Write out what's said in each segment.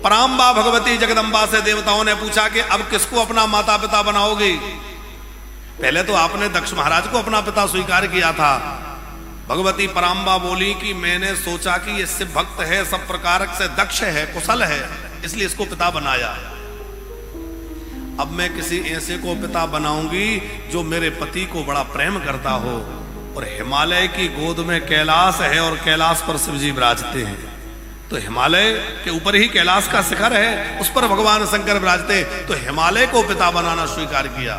पराम्बा भगवती जगदम्बा से देवताओं ने पूछा कि अब किसको अपना माता पिता बनाओगे। पहले तो आपने दक्ष महाराज को अपना पिता स्वीकार किया था। भगवती पराम्बा बोली कि मैंने सोचा कि ये शिव भक्त है, सब प्रकार से दक्ष है, कुशल है, इसलिए इसको पिता बनाया। अब मैं किसी ऐसे को पिता बनाऊंगी जो मेरे पति को बड़ा प्रेम करता हो। और हिमालय की गोद में कैलाश है और कैलाश पर शिव जी विराजते हैं, तो हिमालय के ऊपर ही कैलाश का शिखर है, उस पर भगवान शंकर विराजते, तो हिमालय को पिता बनाना स्वीकार किया।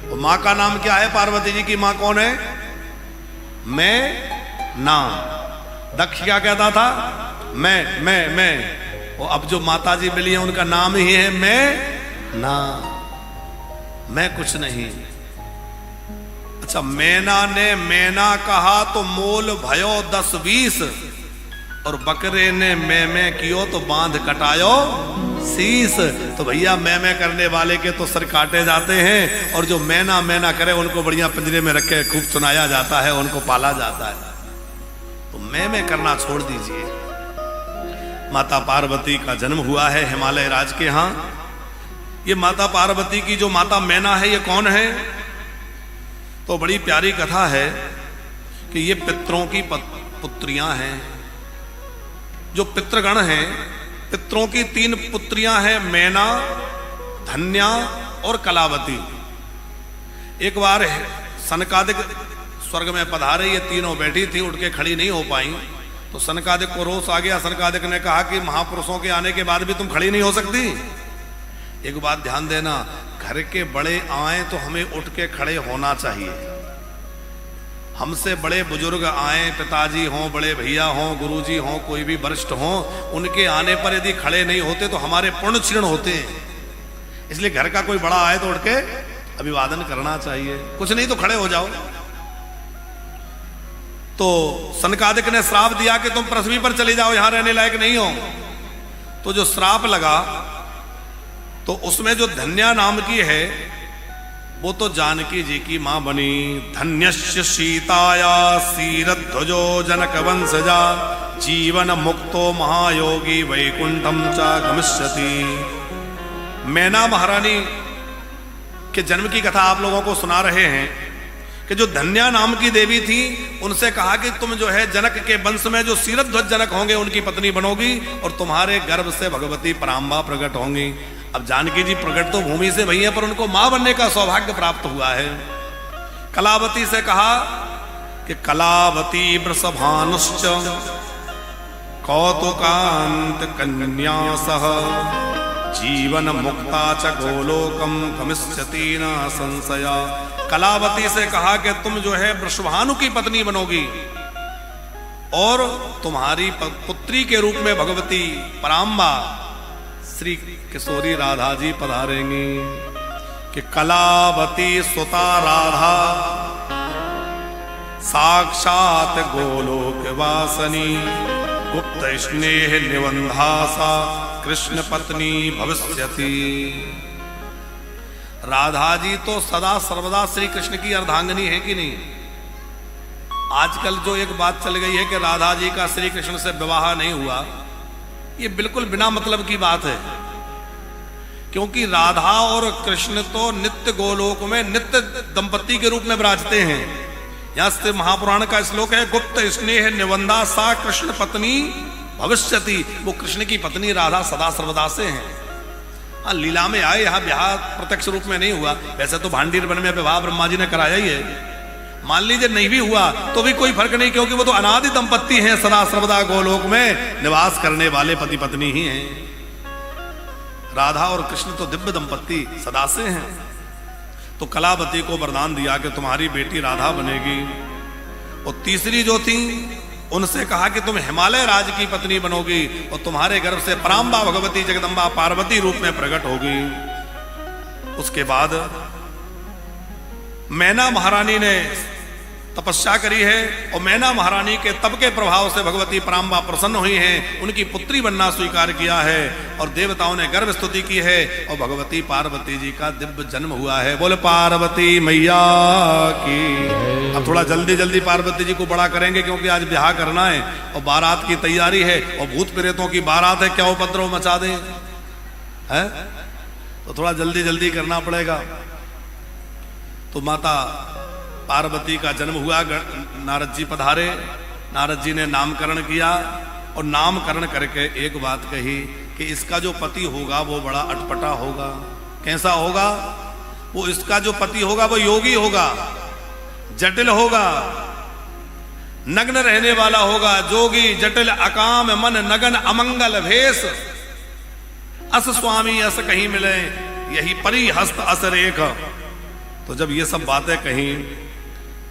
और माँ का नाम क्या है? पार्वती जी की माँ कौन है? मैं ना। दक्ष क्या कहता था? मैं। और अब जो माता जी मिली है उनका नाम ही है मैं ना, मैं कुछ नहीं। अच्छा, मैना ने मैना कहा तो मोल भयो 10-20, और बकरे ने मैं कियो तो बांध कटायो शीस। तो भैया मैं करने वाले के तो सर काटे जाते हैं, और जो मैना करे उनको बढ़िया पिंजरे में रख के खूब सुनाया जाता है, उनको पाला जाता है। तो मैं करना छोड़ दीजिए। माता पार्वती का जन्म हुआ है हिमालय राज के यहाँ। ये माता पार्वती की जो माता मैना है, ये कौन है? तो बड़ी प्यारी कथा है कि ये पितरों की पुत्रियां हैं। जो पितृगण हैं, पितरों की 3 पुत्रियां हैं, मैना, धन्या और कलावती। एक बार सनकादिक स्वर्ग में पधारे, ये तीनों बैठी थी, उठ के खड़ी नहीं हो पाई, तो सनकादिक को रोष आ गया। सनकादिक ने कहा कि महापुरुषों के आने के बाद भी तुम खड़ी नहीं हो सकती। एक बात ध्यान देना, घर के बड़े आए तो हमें उठ के खड़े होना चाहिए। हमसे बड़े बुजुर्ग आए, पिताजी हों, बड़े भैया हों, गुरुजी हों, कोई भी वरिष्ठ हों, उनके आने पर यदि खड़े नहीं होते तो हमारे पुण्य क्षीण होते हैं। इसलिए घर का कोई बड़ा आए तो उठ के अभिवादन करना चाहिए, कुछ नहीं तो खड़े हो जाओ। तो सनकादिक ने श्राप दिया कि तुम पृथ्वी पर चले जाओ, यहां रहने लायक नहीं हो। तो जो श्राप लगा, तो उसमें जो धन्या नाम की है वो तो जानकी जी की मां बनी। धन्यस्य सीताया सीरध्वजो जनक वंशजा, जीवन मुक्तो महायोगी वैकुंठम च गमिष्यति। मैना महारानी के जन्म की कथा आप लोगों को सुना रहे हैं कि जो धन्या नाम की देवी थी, उनसे कहा कि तुम जो है जनक के वंश में जो सीरध्वज जनक होंगे उनकी पत्नी बनोगी, और तुम्हारे गर्भ से भगवती पराम्बा प्रकट होंगी। अब जानकी जी प्रकट तो भूमि से भई है, पर उनको मां बनने का सौभाग्य प्राप्त हुआ है। कलावती से कहा कि कलावती वृषभानुश्च कौतुकांत कन्या सह, जीवन मुक्ता च गोलोकम गमिष्यति न संशया। कलावती से कहा कि तुम जो है वृषभानु की पत्नी बनोगी, और तुम्हारी पुत्री के रूप में भगवती पराम्बा श्री किशोरी राधा जी पधारेंगी। कि कलावती सुता राधा साक्षात गोलोक वासनी, गुप्त स्नेह निबंधासा कृष्ण पत्नी भविष्यति। राधा जी तो सदा सर्वदा श्री कृष्ण की अर्धांगिनी है कि नहीं? आजकल जो एक बात चल गई है कि राधा जी का श्री कृष्ण से विवाह नहीं हुआ, ये बिल्कुल बिना मतलब की बात है। क्योंकि राधा और कृष्ण तो नित्य गोलोक में नित्य दंपति के रूप में विराजते हैं। यहां से महापुराण का श्लोक है, गुप्त स्नेह निबंधा सा कृष्ण पत्नी भविष्यति। वो कृष्ण की पत्नी राधा सदा सर्वदा से हैं। हाँ, लीला में आए, यहाँ ब्याह प्रत्यक्ष रूप में नहीं हुआ। वैसे तो भांडीर वन में विवाह ब्रह्मा जी ने कराया ही है। मान लीजिए नहीं भी हुआ तो भी कोई फर्क नहीं, क्योंकि वो तो अनादि दंपत्ति हैं, सदा सर्वदा गोलोक में निवास करने वाले पति पत्नी ही हैं। राधा और कृष्ण तो दिव्य दंपत्ति सदा से हैं। तो कलावती को वरदान दिया कि तुम्हारी बेटी राधा बनेगी। और तीसरी जो थी, उनसे कहा कि तुम हिमालय राज की पत्नी बनोगी, और तुम्हारे गर्भ से पराम्बा भगवती जगदम्बा पार्वती रूप में प्रकट होगी। उसके बाद मैना महारानी ने तपस्या करी है, और मैना महारानी के तप के प्रभाव से भगवती पराम्बा प्रसन्न हुई हैं, उनकी पुत्री बनना स्वीकार किया है, और देवताओं ने गर्भ स्तुति की है, और भगवती पार्वती जी का दिव्य जन्म हुआ है। बोले पार्वती मैया की। अब थोड़ा जल्दी जल्दी पार्वती जी को बड़ा करेंगे, क्योंकि आज ब्याह करना है और बारात की तैयारी है, और भूत प्रेतों की बारात है, क्या उपद्रव मचा दें। है, तो थोड़ा जल्दी जल्दी करना पड़ेगा। तो माता पार्वती का जन्म हुआ, नारद जी पधारे, नारद जी ने नामकरण किया और नामकरण करके एक बात कही कि इसका जो पति होगा वो बड़ा अटपटा होगा। कैसा होगा? वो इसका जो पति होगा वो योगी होगा, जटिल होगा, नग्न रहने वाला होगा, जोगी जटिल अकाम मन नगन अमंगल भेष, अस स्वामी अस कहीं मिले यही परी हस्त अस रेख। तो जब ये सब बातें कहीं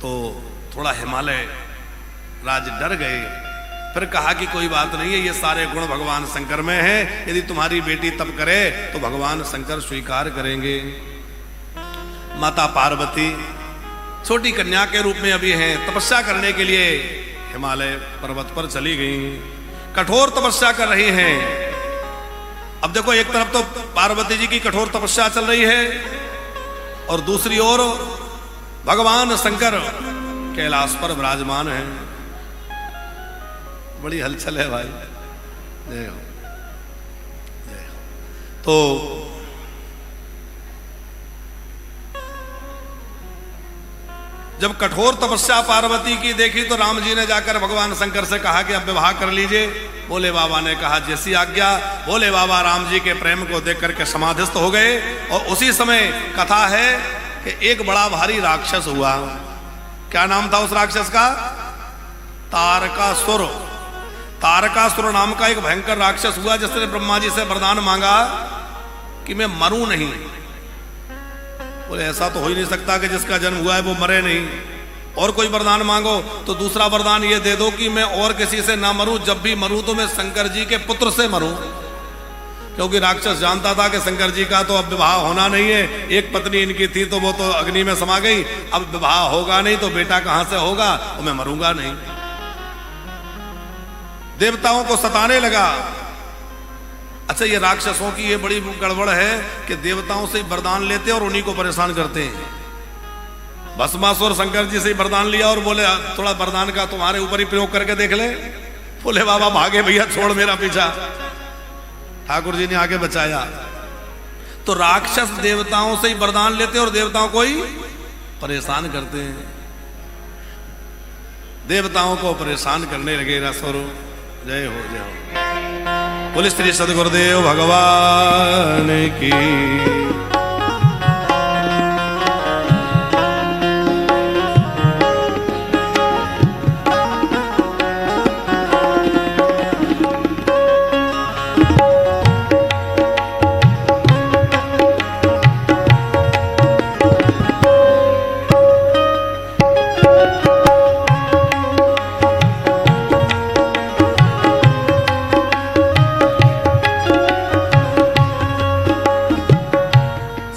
तो थोड़ा हिमालय राज डर गए। फिर कहा कि कोई बात नहीं है, ये सारे गुण भगवान शंकर में हैं, यदि तुम्हारी बेटी तप करे तो भगवान शंकर स्वीकार करेंगे। माता पार्वती छोटी कन्या के रूप में अभी हैं, तपस्या करने के लिए हिमालय पर्वत पर चली गई, कठोर तपस्या कर रही हैं। अब देखो, एक तरफ तो पार्वती जी की कठोर तपस्या चल रही है और दूसरी ओर भगवान शंकर कैलाश पर विराजमान हैं। बड़ी हलचल है भाई। जय हो, जय हो। तो जब कठोर तपस्या पार्वती की देखी तो राम जी ने जाकर भगवान शंकर से कहा कि अब विवाह कर लीजिए। भोले बाबा ने कहा जैसी आज्ञा। भोले बाबा राम जी के प्रेम को देख करके समाधिस्थ हो गए। और उसी समय कथा है कि एक बड़ा भारी राक्षस हुआ। क्या नाम था उस राक्षस का? तारकासुर। तारकासुर नाम का एक भयंकर राक्षस हुआ जिसने ब्रह्मा जी से वरदान मांगा कि मैं मरूं नहीं। बोले ऐसा तो हो ही नहीं सकता कि जिसका जन्म हुआ है वो मरे नहीं, और कोई वरदान मांगो। तो दूसरा वरदान ये दे दो कि मैं और किसी से ना मरूं, जब भी मरूं तो मैं शंकर जी के पुत्र से मरूं। क्योंकि राक्षस जानता था कि शंकर जी का तो अब विवाह होना नहीं है, एक पत्नी इनकी थी तो वो तो अग्नि में समा गई, अब विवाह होगा नहीं तो बेटा कहां से होगा, तो मैं मरूंगा नहीं। देवताओं को सताने लगा। अच्छा, ये राक्षसों की ये बड़ी गड़बड़ है कि देवताओं से वरदान लेते और उन्हीं को परेशान करते हैं। भस्मासुर शंकर जी से वरदान लिया और बोले थोड़ा वरदान का तुम्हारे ऊपर ही प्रयोग करके देख ले। बोले बाबा भागे भैया, छोड़ मेरा पीछा। ठाकुर जी ने आगे बचाया। तो राक्षस देवताओं से ही वरदान लेते और देवताओं को ही परेशान करते हैं। देवताओं को परेशान करने लगे रसोर। जय हो, जय हो। बोले श्री सद्गुरुदेव भगवान की।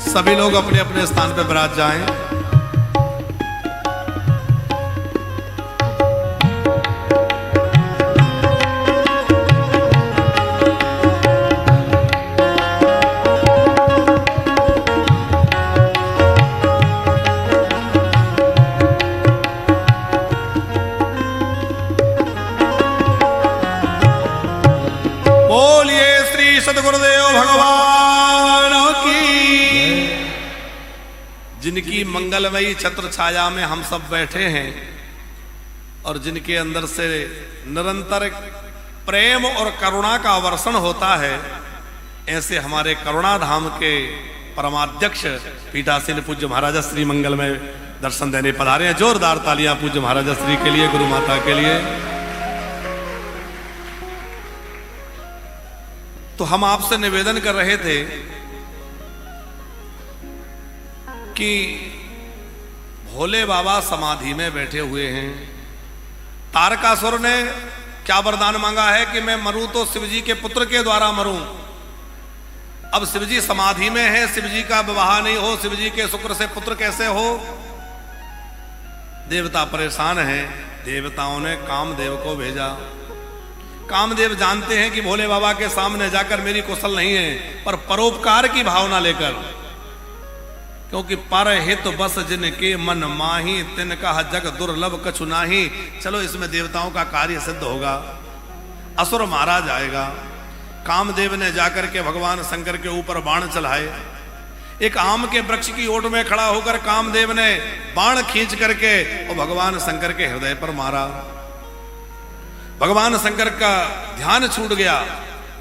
सभी लोग अपने अपने स्थान पर विराज जाएं। बोलिए श्री सद्गुरुदेव भगवान की। जिनकी मंगलमयी छत्र छाया में हम सब बैठे हैं और जिनके अंदर से निरंतर प्रेम और करुणा का वर्षण होता है, ऐसे हमारे करुणा धाम के परमाध्यक्ष पीठासीन पूज्य महाराजा श्री मंगल में दर्शन देने पधारे हैं। जोरदार तालियां पूज्य महाराजा श्री के लिए, गुरु माता के लिए। तो हम आपसे निवेदन कर रहे थे कि भोले बाबा समाधि में बैठे हुए हैं। तारकासुर ने क्या वरदान मांगा है कि मैं मरूं तो शिवजी के पुत्र के द्वारा मरूं। अब शिवजी समाधि में है, शिवजी का विवाह नहीं हो, शिवजी के शुक्र से पुत्र कैसे हो। देवता परेशान हैं। देवताओं ने कामदेव को भेजा। कामदेव जानते हैं कि भोले बाबा के सामने जाकर मेरी कुशल नहीं है, पर परोपकार की भावना लेकर, क्योंकि पर हित बस जिनके मन माही तिनका जग दुर्लभ कछु नाही। चलो इसमें देवताओं का कार्य सिद्ध होगा, असुर मारा जाएगा। कामदेव ने जाकर के भगवान शंकर के ऊपर बाण चलाए। एक आम के वृक्ष की ओट में खड़ा होकर कामदेव ने बाण खींच करके और भगवान शंकर के हृदय पर मारा। भगवान शंकर का ध्यान छूट गया।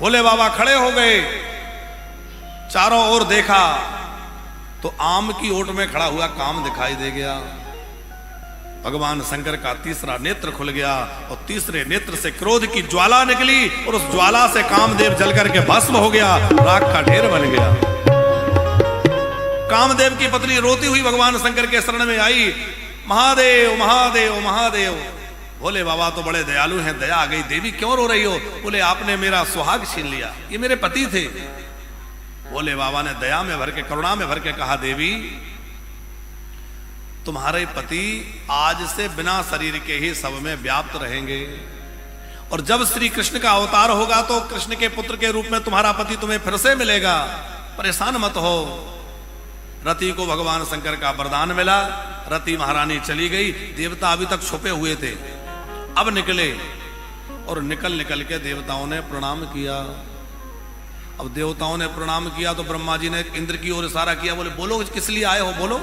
भोले बाबा खड़े हो गए, चारों ओर देखा तो आम की ओट में खड़ा हुआ काम दिखाई दे गया। भगवान शंकर का तीसरा नेत्र खुल गया और तीसरे नेत्र से क्रोध की ज्वाला निकली और उस ज्वाला से कामदेव जल करके भस्म हो गया, राख का ढेर बन गया। कामदेव की पत्नी रोती हुई भगवान शंकर के शरण में आई, महादेव महादेव महादेव। बोले बाबा तो बड़े दयालु हैं, दया आ गई। देवी क्यों रो रही हो? बोले आपने मेरा सुहाग छीन लिया, ये मेरे पति थे। बोले बाबा ने दया में भर के, करुणा में भर के कहा, देवी तुम्हारे पति आज से बिना शरीर के ही सब में व्याप्त रहेंगे, और जब श्री कृष्ण का अवतार होगा तो कृष्ण के पुत्र के रूप में तुम्हारा पति तुम्हें फिर से मिलेगा, परेशान मत हो। रति को भगवान शंकर का वरदान मिला, रति महारानी चली गई। देवता अभी तक छुपे हुए थे, अब निकले और निकल के देवताओं ने प्रणाम किया। अब देवताओं ने प्रणाम किया तो ब्रह्मा जी ने इंद्र की ओर इशारा किया, बोले बोलो किस लिए आए हो, बोलो।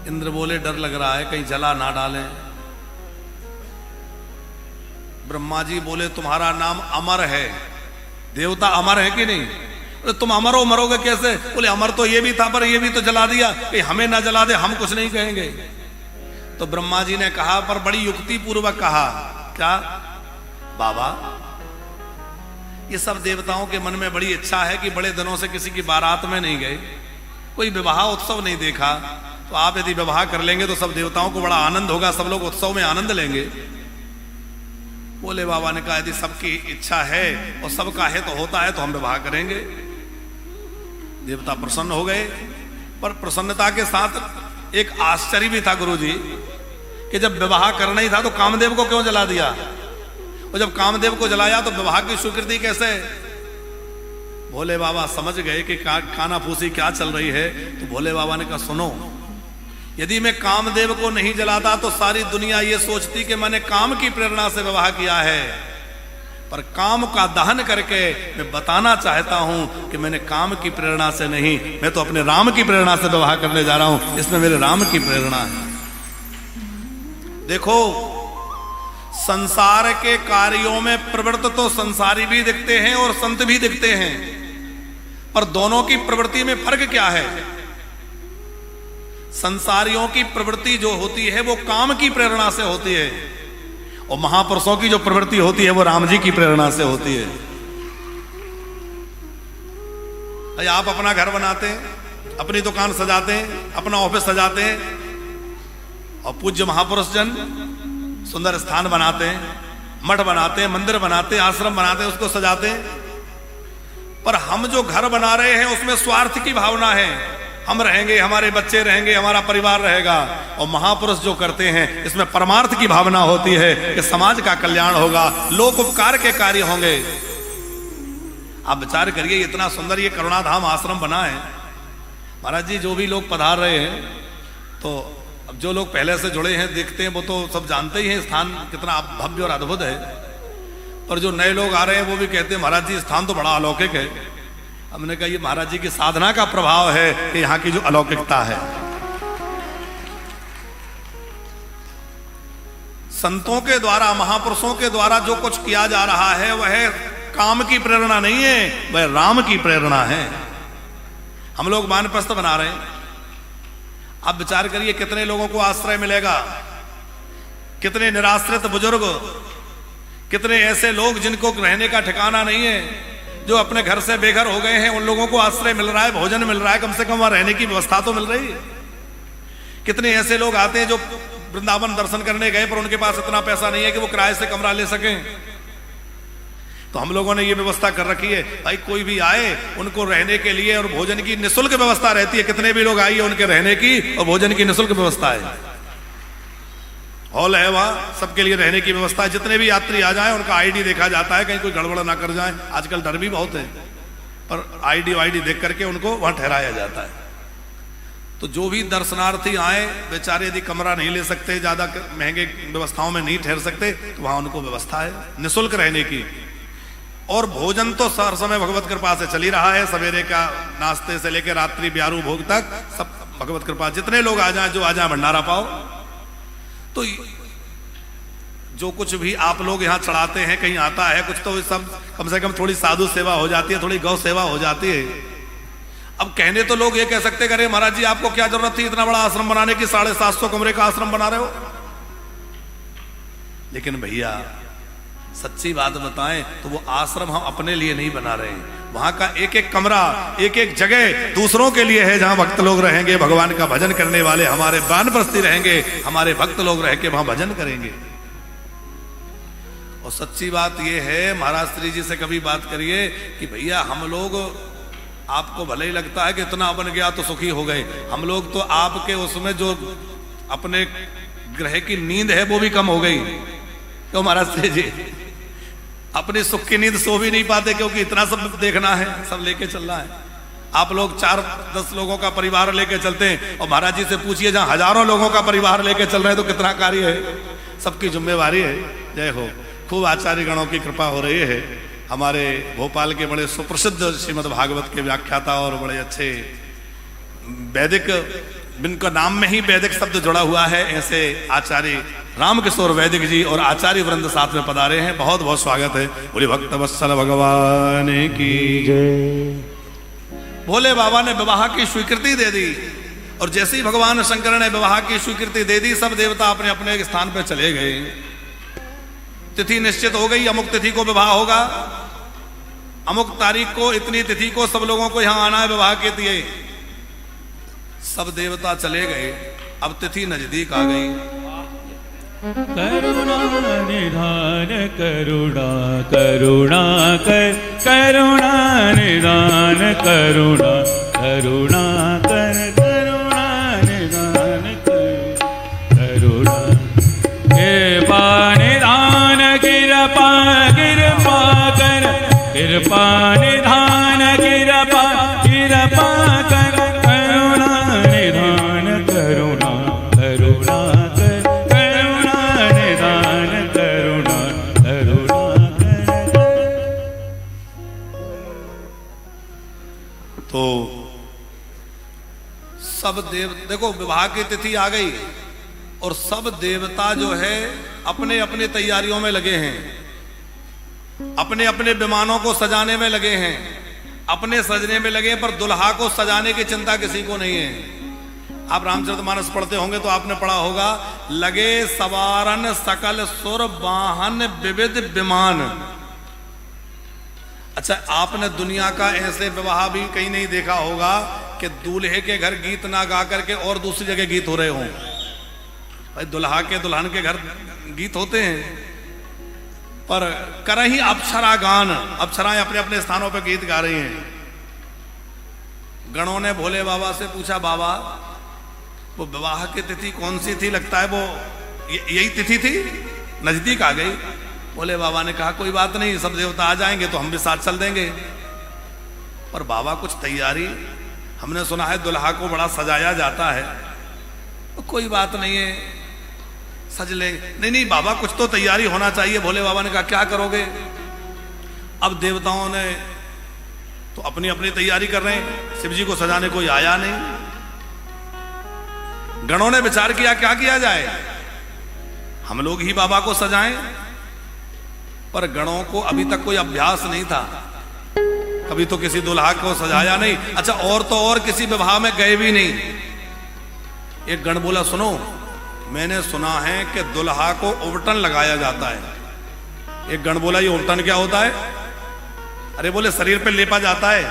इंद्र बोले डर लग रहा है कहीं जला ना डालें। ब्रह्मा जी बोले तुम्हारा नाम अमर है। देवता अमर है कि नहीं? बोले तुम अमर हो, मरोगे कैसे? बोले अमर तो ये भी था पर ये भी तो जला दिया, कि हमें ना जला दे हम कुछ नहीं कहेंगे। तो ब्रह्मा जी ने कहा, पर बड़ी युक्ति पूर्वक कहा, क्या बाबा ये सब देवताओं के मन में बड़ी इच्छा है कि बड़े दिनों से किसी की बारात में नहीं गए, कोई विवाह उत्सव नहीं देखा, तो आप यदि विवाह कर लेंगे तो सब देवताओं को बड़ा आनंद होगा, सब लोग उत्सव में आनंद लेंगे। बोले बाबा ने कहा यदि सबकी इच्छा है और सबका है तो होता है तो हम विवाह करेंगे। देवता प्रसन्न हो गए, पर प्रसन्नता के साथ एक आश्चर्य भी था गुरुजी, कि जब विवाह करना ही था तो कामदेव को क्यों जला दिया, और जब कामदेव को जलाया तो विवाह की स्वीकृति कैसे? भोले बाबा समझ गए कि काना फूसी क्या चल रही है। तो भोले बाबा ने कहा सुनो, यदि मैं कामदेव को नहीं जलाता तो सारी दुनिया ये सोचती कि मैंने काम की प्रेरणा से विवाह किया है, पर काम का दहन करके मैं बताना चाहता हूं कि मैंने काम की प्रेरणा से नहीं, मैं तो अपने राम की प्रेरणा से विवाह करने जा रहा हूं, इसमें मेरे राम की प्रेरणा है। देखो संसार के कार्यों में प्रवृत्त तो संसारी भी दिखते हैं और संत भी दिखते हैं, पर दोनों की प्रवृत्ति में फर्क क्या है? संसारियों की प्रवृत्ति जो होती है वो काम की प्रेरणा से होती है, और महापुरुषों की जो प्रवृत्ति होती है वो राम जी की प्रेरणा से होती है। आप अपना घर बनाते हैं, अपनी दुकान सजाते हैं, अपना ऑफिस सजाते हैं, और पूज्य महापुरुष जन सुंदर स्थान बनाते हैं, मठ बनाते हैं, मंदिर बनाते हैं, आश्रम बनाते हैं, उसको सजाते हैं। पर हम जो घर बना रहे हैं उसमें स्वार्थ की भावना है, हम रहेंगे, हमारे बच्चे रहेंगे, हमारा परिवार रहेगा। और महापुरुष जो करते हैं इसमें परमार्थ की भावना होती है कि समाज का कल्याण होगा, लोक उपकार के कार्य होंगे। आप विचार करिए, इतना सुंदर ये करुणाधाम आश्रम बना है। महाराज जी जो भी लोग पधार रहे हैं, तो अब जो लोग पहले से जुड़े हैं देखते हैं वो तो सब जानते ही हैं स्थान कितना भव्य और अद्भुत है, पर जो नए लोग आ रहे हैं वो भी कहते हैं महाराज जी स्थान तो बड़ा अलौकिक है। हमने कहा ये महाराज जी की साधना का प्रभाव है कि यहाँ की जो अलौकिकता है। संतों के द्वारा, महापुरुषों के द्वारा जो कुछ किया जा रहा है वह काम की प्रेरणा नहीं है, वह राम की प्रेरणा है। हम लोग वानप्रस्थ बना रहे हैं, आप विचार करिए कितने लोगों को आश्रय मिलेगा, कितने निराश्रित बुजुर्ग, कितने ऐसे लोग जिनको रहने का ठिकाना नहीं है, जो अपने घर से बेघर हो गए हैं, उन लोगों को आश्रय मिल रहा है, भोजन मिल रहा है, कम से कम वहां रहने की व्यवस्था तो मिल रही है। कितने ऐसे लोग आते हैं जो वृंदावन दर्शन करने गए पर उनके पास इतना पैसा नहीं है कि वो किराए से कमरा ले सकें, तो हम लोगों ने ये व्यवस्था कर रखी है, भाई कोई भी आए उनको रहने के लिए और भोजन की निःशुल्क व्यवस्था रहती है। कितने भी लोग आइए उनके रहने की और भोजन की निःशुल्क व्यवस्था है। हॉल है वहां, सबके लिए रहने की व्यवस्था है। जितने भी यात्री आ जाए उनका आईडी देखा जाता है, कहीं कोई गड़बड़ ना कर जाए। आजकल डर भी बहुत है, पर आईडी वाईडी देख करके उनको वहां ठहराया जाता है। तो जो भी दर्शनार्थी आए, बेचारे यदि कमरा नहीं ले सकते, ज्यादा महंगे व्यवस्थाओं में नहीं ठहर सकते, तो वहां उनको व्यवस्था है निःशुल्क रहने की। और भोजन तो हर समय भगवत कृपा से चल ही रहा है, सवेरे का नाश्ते से लेकर रात्रि ब्यारू भोग तक सब भगवत कृपा। जितने लोग आ जाएं, जो आ जाए भंडारा पाओ। तो जो कुछ भी आप लोग यहाँ चढ़ाते हैं, कहीं आता है कुछ, तो सब कम से कम थोड़ी साधु सेवा हो जाती है, थोड़ी गौ सेवा हो जाती है। अब कहने तो लोग ये कह सकते हैं, अरे महाराज जी आपको क्या जरूरत थी इतना बड़ा आश्रम बनाने की, 750 कमरे का आश्रम बना रहे हो। लेकिन भैया सच्ची बात बताएं तो वो आश्रम हम अपने लिए नहीं बना रहे हैं। वहां का एक एक कमरा, एक एक जगह दूसरों के लिए है, जहां भक्त लोग रहेंगे, भगवान का भजन करने वाले हमारे वानप्रस्थी रहेंगे, हमारे भक्त लोग रह के वहां भजन करेंगे। और सच्ची बात यह है, महाराज श्री जी से कभी बात करिए कि भैया हम लोग, आपको भले ही लगता है कि इतना बन गया तो सुखी हो गए, हम लोग तो आपके उसमें जो अपने ग्रह की नींद है वो भी कम हो गई। तो महाराज श्री जी अपनी सुख की नींद सो भी नहीं पाते, क्योंकि इतना सब देखना है, सब लेके चलना है। आप लोग 4-10 लोगों का परिवार लेके चलते हैं, और महाराज जी से पूछिए जहां हजारों लोगों का परिवार लेके चल रहे हैं तो कितना कार्य है, सबकी जिम्मेवारी है। जय हो। खूब आचार्य गणों की कृपा हो रही है। हमारे भोपाल के बड़े सुप्रसिद्ध श्रीमद् भागवत के व्याख्याता और बड़े अच्छे वैदिक, जिनका नाम में ही वैदिक शब्द जुड़ा हुआ है, ऐसे आचार्य रामकिशोर वैदिक जी और आचार्य वृंद साथ में पधारे हैं। बहुत बहुत स्वागत है। बोले भक्त वत्सल भगवान की जय। भोले बाबा ने विवाह की स्वीकृति दे दी, और जैसे ही भगवान शंकर ने विवाह की स्वीकृति दे दी, सब देवता अपने अपने स्थान पर चले गए। तिथि निश्चित हो गई, अमुक तिथि को विवाह होगा, अमुक तारीख को, इतनी तिथि को सब लोगों को यहां आना है विवाह के लिए। सब देवता चले गए। अब तिथि नजदीक आ गई। करुणा निधान करुणा करुणा कर करुणा निधान करुणा करुणा कर करुणा निधान करुणा कृपा निधान कृपा कृपा कर कृपा निधान कृपा कृपा कर करुणा निधान करुणा करुणा कर करुणा निधान करुणा करुणा कर। तो सब देव, देखो विवाह की तिथि आ गई और सब देवता जो है अपने अपने तैयारियों में लगे हैं, अपने अपने विमानों को सजाने में लगे हैं, अपने सजने में लगे हैं, पर दुल्हा को सजाने की चिंता किसी को नहीं है। आप रामचरितमानस पढ़ते होंगे तो आपने पढ़ा होगा, लगे सवारन सकल सुर वाहन विविध विमान। अच्छा, आपने दुनिया का ऐसे विवाह भी कहीं नहीं देखा होगा कि दूल्हे के घर गीत ना गा करके और दूसरी जगह गीत हो रहे हों। भाई दुल्हा के दुल्हन के घर गीत होते हैं, पर कर ही अप्सरा गान, अप्सराएं अपने अपने स्थानों पर गीत गा रही हैं। गणों ने भोले बाबा से पूछा, बाबा वो विवाह की तिथि कौन सी थी? लगता है वो यही तिथि थी, नजदीक आ गई। भोले बाबा ने कहा कोई बात नहीं, सब देवता आ जाएंगे तो हम भी साथ चल देंगे। पर बाबा कुछ तैयारी, हमने सुना है दुल्हा को बड़ा सजाया जाता है। तो कोई बात नहीं है, सज ले। नहीं नहीं बाबा, कुछ तो तैयारी होना चाहिए। भोले बाबा ने कहा क्या करोगे? अब देवताओं ने तो अपनी अपनी तैयारी कर रहे हैं, शिव जी को सजाने कोई आया नहीं। गणों ने विचार किया क्या किया जाए, हम लोग ही बाबा को सजाएं। पर गणों को अभी तक कोई अभ्यास नहीं था, कभी तो किसी दुल्हा को सजाया नहीं। अच्छा, और तो और किसी विवाह में गए भी नहीं। एक गण बोला, सुनो मैंने सुना है कि दुल्हा को उबटन लगाया जाता है। एक गण बोला, ये उबटन क्या होता है? अरे बोले शरीर पे लेपा जाता है।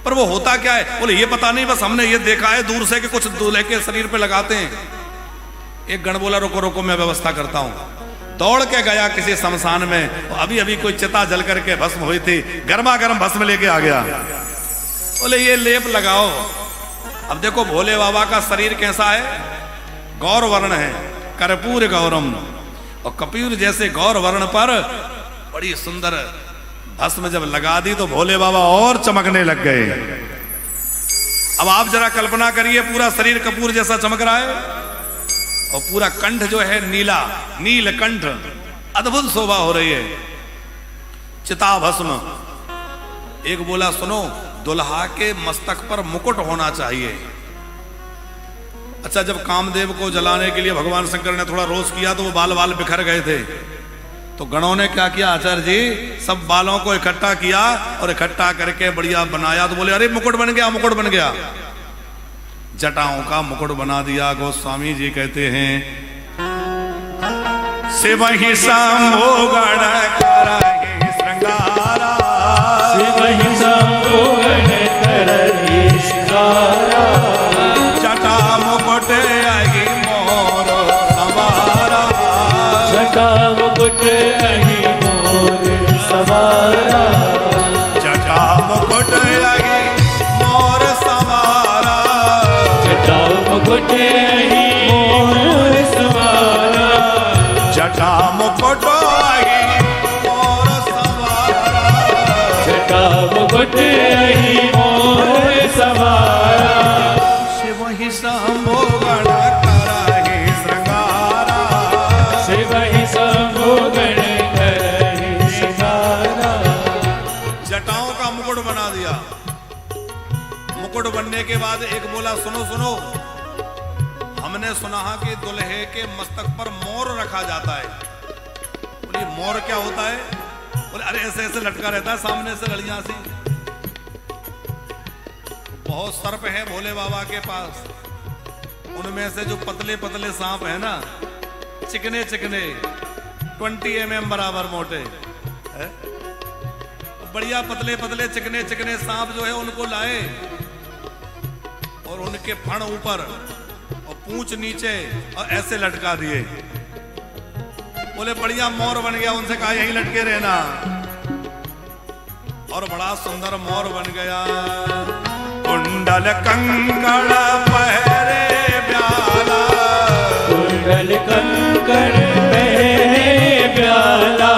पर वो होता क्या है? बोले ये पता नहीं, बस हमने ये देखा है दूर से कि कुछ दूल्हे के शरीर पे लगाते हैं। एक गण बोला, रुको रुको मैं व्यवस्था करता हूं। दौड़ के गया किसी शमशान में, अभी अभी कोई चिता जल करके भस्म हुई थी, गर्मा गर्म भस्म लेके आ गया। बोले ये लेप लगाओ। अब देखो भोले बाबा का शरीर कैसा है, गौर वर्ण है, कर्पूर गौरम। और कपूर जैसे गौर वर्ण पर बड़ी सुंदर भस्म जब लगा दी तो भोले बाबा और चमकने लग गए। अब आप जरा कल्पना करिए, पूरा शरीर कपूर जैसा चमक रहा है और पूरा कंठ जो है नीला, नील कंठ, अद्भुत शोभा हो रही है। चिताभस्म। एक बोला सुनो, दुल्हा के मस्तक पर मुकुट होना चाहिए। अच्छा, जब कामदेव को जलाने के लिए भगवान शंकर ने थोड़ा रोष किया तो वो बाल बाल बिखर गए थे। तो गणों ने क्या किया, आचार्य जी, सब बालों को इकट्ठा किया और इकट्ठा करके बढ़िया बनाया। तो बोले अरे मुकुट बन गया, मुकुट बन गया। जटाओं का मुकुट बना दिया। गोस्वामी जी कहते हैं, शिव ही शंभो गण करहि श्रृंगारा, शिव ही शंभो गण करहि श्रृंगारा, जटा मुकुट अहि मोर सवारा, जटा मुकुट अहि मोर सवारा, जटा मुकुट अहि मोर सवारा, जटा मुकुट अहि मोर सवारा, जटा मुकुट अहि मोर सवारा, जटा मुकुट अहि मोर सवारा, शिव ही शंभो गण करहि श्रृंगारा, शिव ही शंभो गण करहि श्रृंगारा। जटाओं का मुकुट बना दिया। मुकुट बनने के बाद एक बोला सुनो सुनो, हमने सुना है कि दुल्हे के मस्तक पर मोर रखा जाता है। बोले मोर क्या होता है? बोले अरे ऐसे ऐसे लटका रहता है सामने से लड़ियां सी। बहुत सर्प है भोले बाबा के पास, उनमें से जो पतले पतले सांप है ना, चिकने चिकने 20 mm बराबर मोटे है? बढ़िया पतले पतले चिकने चिकने सांप जो है उनको लाए और उनके फण ऊपर और पूंछ नीचे और ऐसे लटका दिए। बोले बढ़िया मोर बन गया। उनसे कहा यहीं लटके रहना, और बड़ा सुंदर मोर बन गया। कुंडल कंकड़ पहरे ब्याला, कुंडल कंकड़ पहरे ब्याला,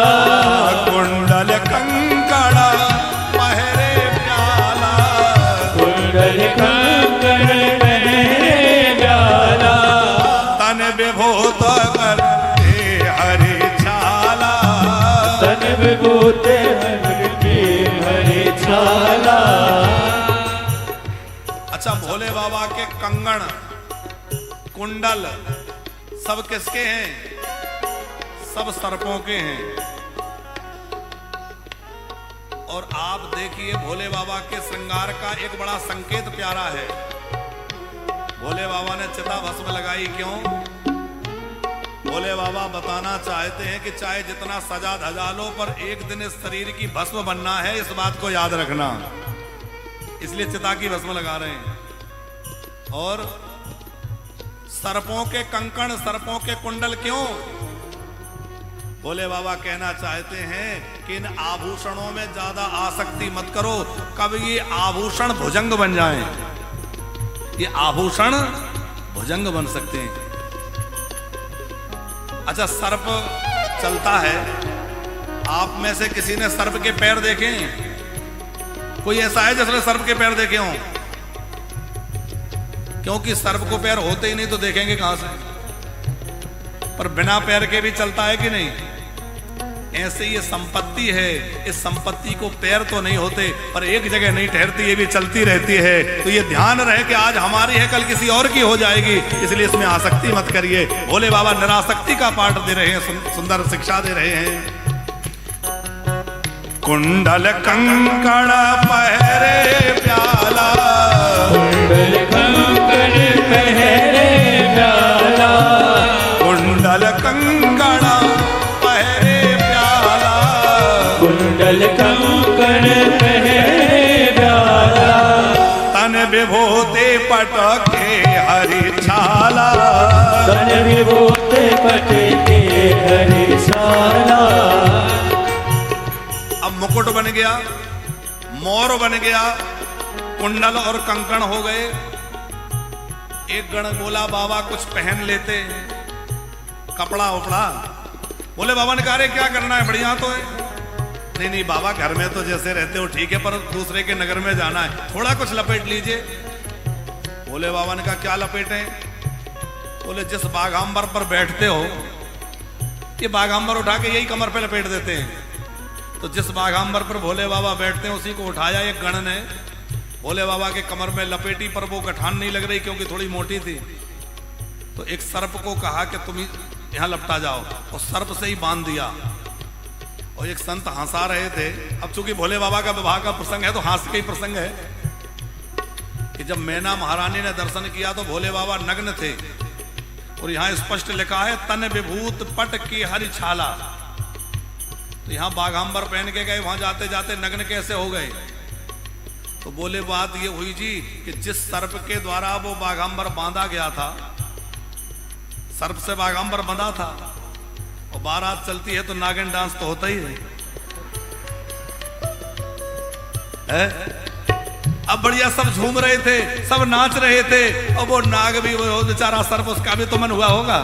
कुंडल कंकड़ पहरे ब्याला, कुंडल कंकड़ पहरे ब्याला, तन विभूत करते हरि छाला, तन विभूत करते हरि छाला। अच्छा, भोले बाबा के कंगन कुंडल सब किसके हैं? सब सर्पों के हैं। और आप देखिए भोले बाबा के श्रृंगार का एक बड़ा संकेत प्यारा है। भोले बाबा ने चिता भस्म लगाई क्यों? भोले बाबा बताना चाहते हैं कि चाहे जितना सजा धजा लो, पर एक दिन इस शरीर की भस्म बनना है, इस बात को याद रखना। इसलिए चिता की भस्म लगा रहे हैं। और सर्पों के कंकण, सर्पों के कुंडल क्यों? भोले बाबा कहना चाहते हैं कि इन आभूषणों में ज्यादा आसक्ति मत करो, कब ये आभूषण भुजंग बन जाएं। ये आभूषण भुजंग बन सकते हैं। अच्छा, सर्प चलता है, आप में से किसी ने सर्प के पैर देखे? कोई ऐसा है जिसने सर्प के पैर देखे हों? क्योंकि सर्प को पैर होते ही नहीं तो देखेंगे कहां से? पर बिना पैर के भी चलता है कि नहीं? ऐसे ये संपत्ति है, इस संपत्ति को पैर तो नहीं होते, पर एक जगह नहीं ठहरती, ये भी चलती रहती है। तो ये ध्यान रहे कि आज हमारी है, कल किसी और की हो जाएगी, इसलिए इसमें आसक्ति मत करिए। भोले बाबा निरासक्ति का पाठ दे रहे हैं, सुंदर शिक्षा दे रहे हैं। कुंडल कंकड़ पहरे प्याला, कुंडल कंकड़ पहरे ब्याला, कुंडल कंकड़ पहरे प्याला, कुंडल कंकड़ पहरे ब्याला, तन विभूति पटके हरि छाला, तन विभूति पटके हरि छाला। अब मुकुट बन गया, मोर बन गया, कुंडल और कंकण हो गए। एक गण बोला बाबा कुछ पहन लेते, कपड़ा उपड़ा। बोले बाबा ने कहा रे क्या करना है, बढ़िया तो है। नहीं नहीं बाबा, घर में तो जैसे रहते हो ठीक है, पर दूसरे के नगर में जाना है, थोड़ा कुछ लपेट लीजिए। बोले बाबा ने कहा क्या लपेटें? बोले जिस बाघांबर पर बैठते हो, ये बाघांबर उठा के यही कमर पे लपेट देते हैं। तो जिस बाघांबर पर भोले बाबा बैठते हैं उसी को उठाया एक गण ने, भोले बाबा के कमर में लपेटी, पर वो गठान नहीं लग रही क्योंकि थोड़ी मोटी थी। तो एक सर्प को कहा कि तुम यहाँ लपटा जाओ, और सर्प से ही बांध दिया। और एक संत हंसा रहे थे। अब चूंकि भोले बाबा का विवाह का प्रसंग है तो हास्य का ही प्रसंग है कि जब मैना महारानी ने दर्शन किया तो भोले बाबा नग्न थे, और यहाँ स्पष्ट लिखा है तन विभूत पट की हरि छाला। तो यहाँ बाघांबर पहन के गए, वहां जाते जाते नग्न कैसे हो गए? तो बोले बात ये हुई जी कि जिस सर्प के द्वारा वो बाघांबर बांधा गया था, सर्प से बाघांबर बंधा था, और बारात चलती है तो नागिन डांस तो होता ही है? अब बढ़िया सब झूम रहे थे, सब नाच रहे थे, और वो नाग भी, वो बेचारा सर्प, उसका भी तो मन हुआ होगा।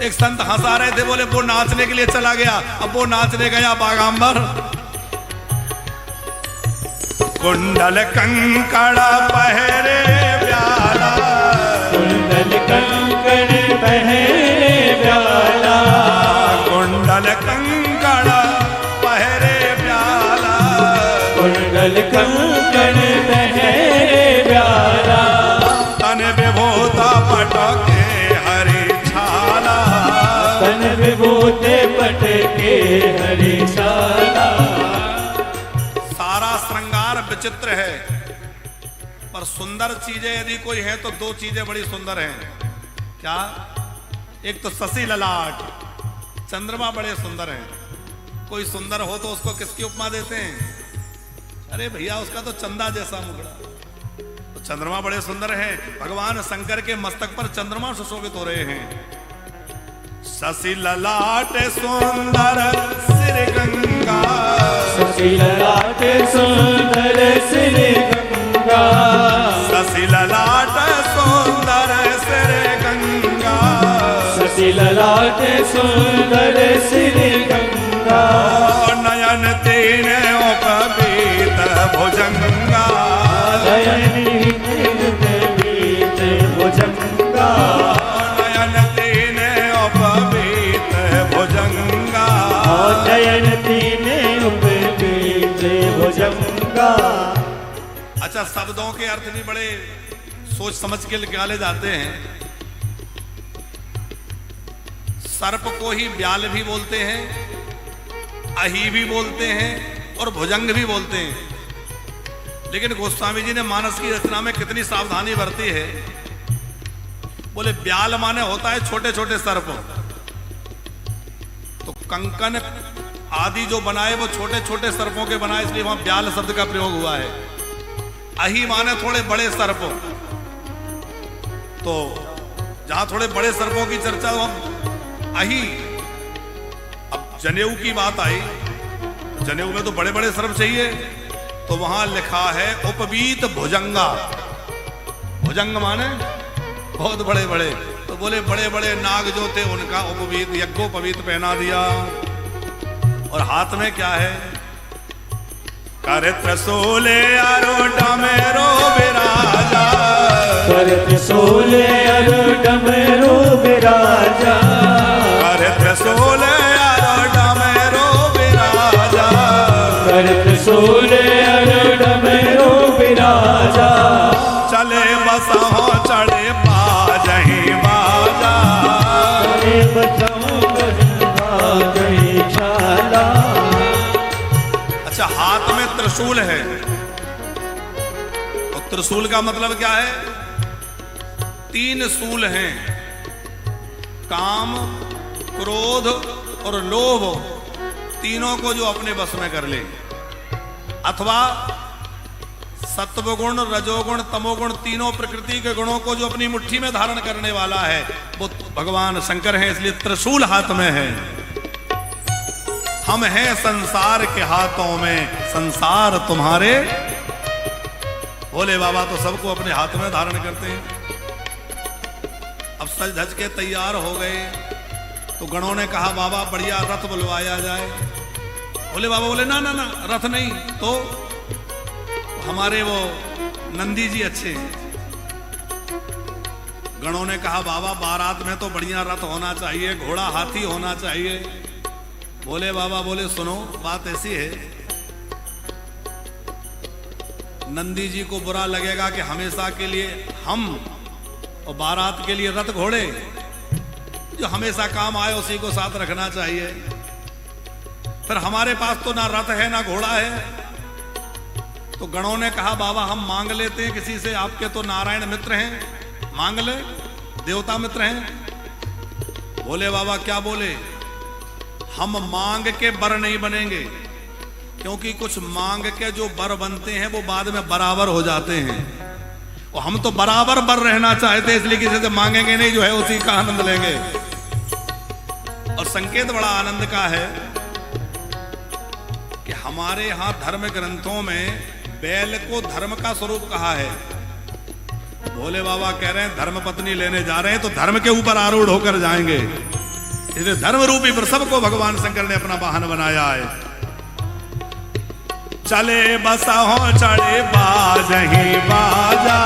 एक संत हंसा रहे थे, बोले वो नाचने के लिए चला गया। अब वो नाचने गया बाघांबर, कुंडल कंकड़ पहरे प्याला, कुंडल कंकड़ पहरे प्याला, कुंडल कंकड़ पहरे प्याला, कुंडल कंकड़ पहरे प्याला, तन विभूता पटके हरि छाला, तन विभूते पटके हरि छाला। सारा श्रृंगार विचित्र है, पर सुंदर चीजें यदि कोई है तो दो चीजें बड़ी सुंदर हैं। क्या? एक तो शशि ललाट, चंद्रमा बड़े सुंदर हैं। कोई सुंदर हो तो उसको किसकी उपमा देते हैं? अरे भैया उसका तो चंदा जैसा मुखड़ा। तो चंद्रमा बड़े सुंदर हैं। भगवान शंकर के मस्तक पर चंद्रमा सुशोभित हो रहे हैं। शशि ललाट सुंदर सिर गंगा, शशि ललाट सुंदर सिर गंगा, शशि ललाट सुंदर सिर गंगा, शशि ललाट सुंदर सिर गंगा, नयन तीन उपवीत भुजंगा, नयन तीन भुजंगा, नयन तीन उपवीत भुजंगा, नयन तीन उपवीत भुजंगा। अच्छा, शब्दों के अर्थ भी बड़े सोच समझ के निकाले जाते हैं। सर्प को ही ब्याल भी बोलते हैं, अही भी बोलते हैं, और भुजंग भी बोलते हैं। लेकिन गोस्वामी जी ने मानस की रचना में कितनी सावधानी बरती है। बोले ब्याल माने होता है छोटे छोटे सर्प, तो कंकन आदि जो बनाए वो छोटे छोटे सर्पों के बनाए, इसलिए वहां ब्याल शब्द का प्रयोग हुआ है। अही माने थोड़े बड़े सर्प, तो जहां थोड़े बड़े सर्पों की चर्चा वहां अही। अब जनेऊ की बात आई, जनेऊ में तो बड़े बड़े सर्प चाहिए, तो वहां लिखा है उपवीत भुजंगा। भुजंग माने बहुत बड़े बड़े, तो बोले बड़े बड़े नाग जो थे उनका उपवीत यज्ञोपवीत पहना दिया। और हाथ में क्या है? कर त्रिशूले आरूढ़ मेरो विराजा, कर त्रिशूले आरूढ़ मेरो विराजा, कर त्रिशूले आरूढ़ मेरो विराजा, कर त्रिशूले आरूढ़ मेरो विराजा, चले बसहो चढ़े बाजही बाजा, चले बसहो बाजही छाला। अच्छा, हाथ में त्रिशूल है, और त्रिशूल का मतलब क्या है? तीन शूल हैं, काम, क्रोध और लोभ, तीनों को जो अपने बस में कर ले, अथवा सत्वगुण, रजोगुण, तमोगुण, तीनों प्रकृति के गुणों को जो अपनी मुट्ठी में धारण करने वाला है, वो भगवान शंकर है। इसलिए त्रिशूल हाथ में है। हम हैं संसार के हाथों में, संसार तुम्हारे। भोले बाबा तो सबको अपने हाथ में धारण करते हैं। अब सज धज के तैयार हो गए तो गणों ने कहा बाबा बढ़िया रथ बुलवाया जाए। भोले बाबा बोले ना ना ना, रथ नहीं, तो हमारे वो नंदी जी अच्छे हैं। गणों ने कहा बाबा बारात में तो बढ़िया रथ होना चाहिए, घोड़ा हाथी होना चाहिए। भोले बाबा बोले सुनो, बात ऐसी है, नंदी जी को बुरा लगेगा कि हमेशा के लिए हम और बारात के लिए रथ घोड़े जो हमेशा काम आए उसी को साथ रखना चाहिए। फिर हमारे पास तो ना रथ है ना घोड़ा है। तो गणों ने कहा बाबा हम मांग लेते हैं किसी से, आपके तो नारायण मित्र हैं, मांग ले, देवता मित्र हैं। भोले बाबा क्या बोले, हम मांग के बर नहीं बनेंगे, क्योंकि कुछ मांग के जो बर बनते हैं वो बाद में बराबर हो जाते हैं, और हम तो बराबर बर रहना चाहते हैं, इसलिए किसी से मांगेंगे नहीं, जो है उसी का आनंद लेंगे। और संकेत बड़ा आनंद का है कि हमारे यहां धर्म ग्रंथों में बैल को धर्म का स्वरूप कहा है। भोले बाबा कह रहे हैं धर्म पत्नी लेने जा रहे हैं तो धर्म के ऊपर आरूढ़ होकर जाएंगे, इसलिए धर्म रूपी वृषभ को भगवान शंकर ने अपना वाहन बनाया है। चले बसहो चढ़े बाजही बाजा,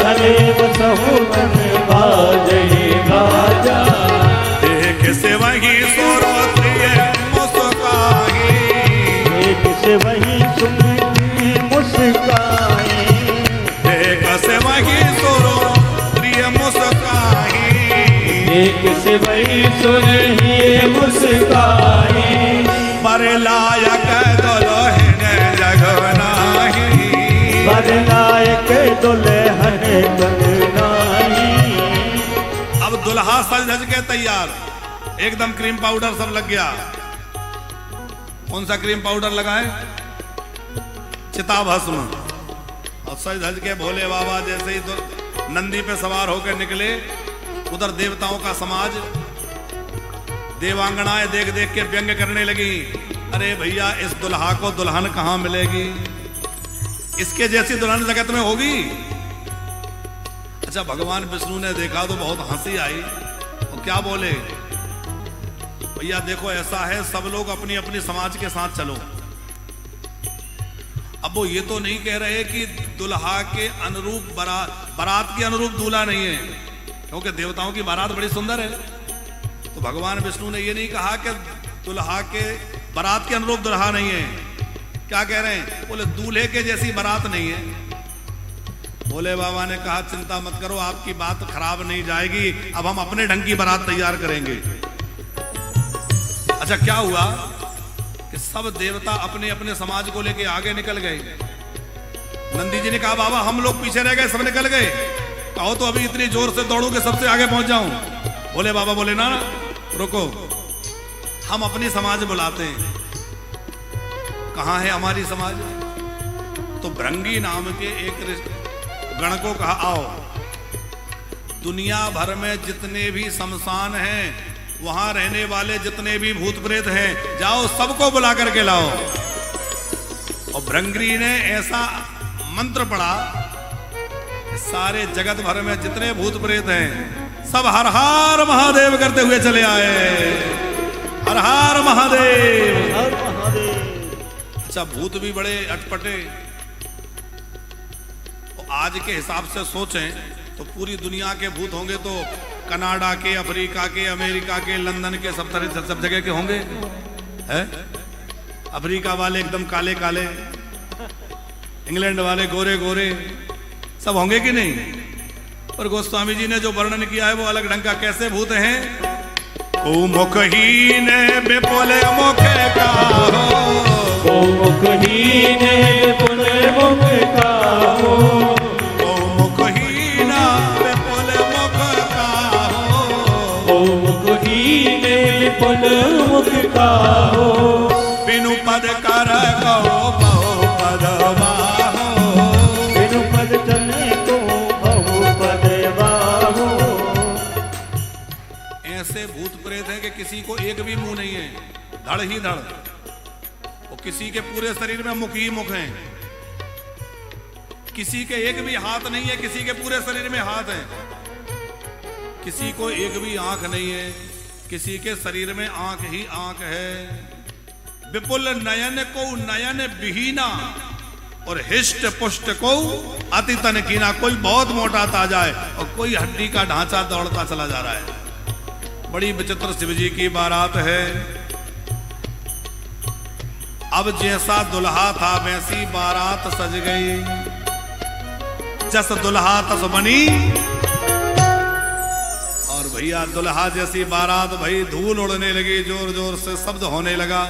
चले बसहो चढ़े बाजही बाजा, देख से वही सोरोत्रिय मुस्काई, देख से वही सुनती मुस्काई, देख से वही सोरोत्रिय मुस्काई, देख से वही सुनती मुस्काई, पर लायक दुल्हन जगनाही, पर लायक दुल्हन जगनाही। अब दुल्हा सज धज के तैयार, एकदम क्रीम पाउडर सब लग गया। कौन सा क्रीम पाउडर लगा है? चिताभस्म। और सज धज के भोले बाबा जैसे ही नंदी पे सवार होकर निकले, उधर देवताओं का समाज, देवांगनाएं देख देख के व्यंग करने लगी, अरे भैया इस दुल्हा को दुल्हन कहां मिलेगी, इसके जैसी दुल्हन जगत में होगी। अच्छा, भगवान विष्णु ने देखा तो बहुत हंसी आई, और क्या बोले, भैया देखो ऐसा है, सब लोग अपनी अपनी समाज के साथ चलो। अब वो ये तो नहीं कह रहे कि दुल्हा के अनुरूप बारात के अनुरूप दूल्हा नहीं है, क्योंकि देवताओं की बारात बड़ी सुंदर है। तो भगवान विष्णु ने ये नहीं कहा कि दुल्हा के बारात के अनुरूप दुल्हा नहीं है। क्या कह रहे हैं? बोले दूल्हे के जैसी बारात नहीं है। भोले बाबा ने कहा चिंता मत करो, आपकी बात खराब नहीं जाएगी, अब हम अपने ढंग की बारात तैयार करेंगे। अच्छा, क्या हुआ कि सब देवता अपने अपने समाज को लेके आगे निकल गए। नंदी जी ने कहा बाबा हम लोग पीछे रह गए, सब निकल गए, कहो तो अभी इतनी जोर से दौड़ू कि सबसे आगे पहुंच जाऊं। भोले बाबा बोले ना रुको, हम अपनी समाज बुलाते हैं। कहां है हमारी समाज? तो भृंगी नाम के एक गण को कहा आओ, दुनिया भर में जितने भी शमशान हैं, वहां रहने वाले जितने भी भूत प्रेत हैं, जाओ सबको बुला करके लाओ। और भृंगी ने ऐसा मंत्र पढ़ा, सारे जगत भर में जितने भूत प्रेत हैं सब हर हर महादेव करते हुए चले आए। हर हर महादेव, हर महादेव। अच्छा, भूत भी बड़े अटपटे। तो आज के हिसाब से सोचें तो पूरी दुनिया के भूत होंगे तो कनाडा के, अफ्रीका के, अमेरिका के, लंदन के, सब जगह के होंगे। है अफ्रीका वाले एकदम काले काले, इंग्लैंड वाले गोरे गोरे, सब होंगे कि नहीं? और गोस्वामी जी ने जो वर्णन किया है वो अलग ढंग का। कैसे भूत हैं? ओ मुखहीन विपुल मुख का हो, ओ मुखहीन विपुल मुख का हो, ओ मुखहीन विपुल मुख का हो, ओ मुखहीन विपुल मुख का हो, बिनु पद कर कहो बहु पद बाहो, बिनु पद चले को बहु पद बाहो। ऐसे भूत प्रेत है कि किसी को एक भी मुंह नहीं है, धड़ ही धड़। और किसी के पूरे शरीर में मुख ही मुख हैं, किसी के एक भी हाथ नहीं है, किसी के पूरे शरीर में हाथ है, किसी को एक भी आंख नहीं है, किसी के शरीर में आंख ही आंख है। विपुल नयन को नयन विहीना, और हिष्ट पुष्ट को अति तन कीना। कोई बहुत मोटा ताजा है और कोई हड्डी का ढांचा दौड़ता चला जा रहा है। बड़ी विचित्र शिवजी की बारात है। अब जैसा दुल्हा था वैसी बारात सज गई, जस दुल्हा तस बनी। और भैया दुल्हा जैसी बारात भाई धूल उड़ने लगी, जोर जोर से शब्द होने लगा,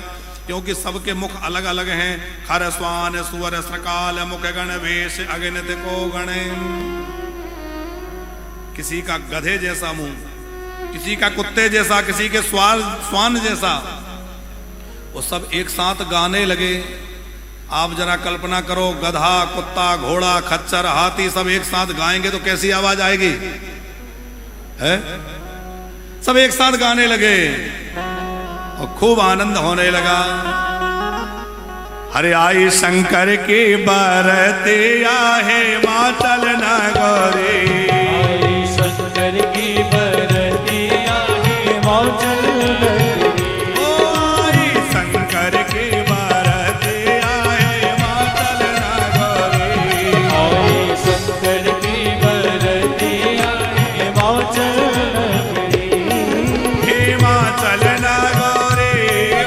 क्योंकि सबके मुख अलग अलग हैं। खर स्वान सुवर सकाल मुख गण वेश अगणित को गणे। किसी का गधे जैसा मुंह, किसी का कुत्ते जैसा, किसी के स्वान जैसा, वो सब एक साथ गाने लगे। आप जरा कल्पना करो, गधा, कुत्ता, घोड़ा, खच्चर, हाथी सब एक साथ गाएंगे तो कैसी आवाज आएगी, है? सब एक साथ गाने लगे और खूब आनंद होने लगा। हरे आई शंकर की बरते आहे माचल नगरी, आई शंकर की बरते आहे माचल नगरी, आई शंकर की बरते आहे माचल नगरी, आई शंकर की बरते आहे माचल नगरी, हिमाचल नगरी,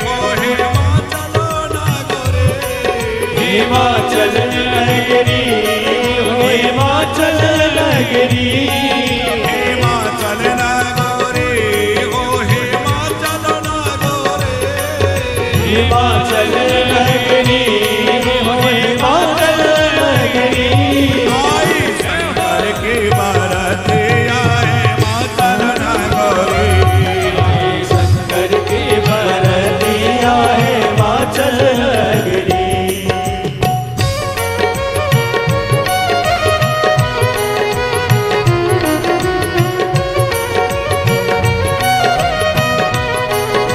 ओ हिमाचल नगरी, हिमाचल नगरी, हिमाचल नगरी, हिमाचल नगरी, ओ हिमाचल नगरी, हिमाचल नगरी, हिमाचल नगरी, आई शंकर की बरते आए माचल नगरी, आई शंकर की बरते आहे माचल नगरी।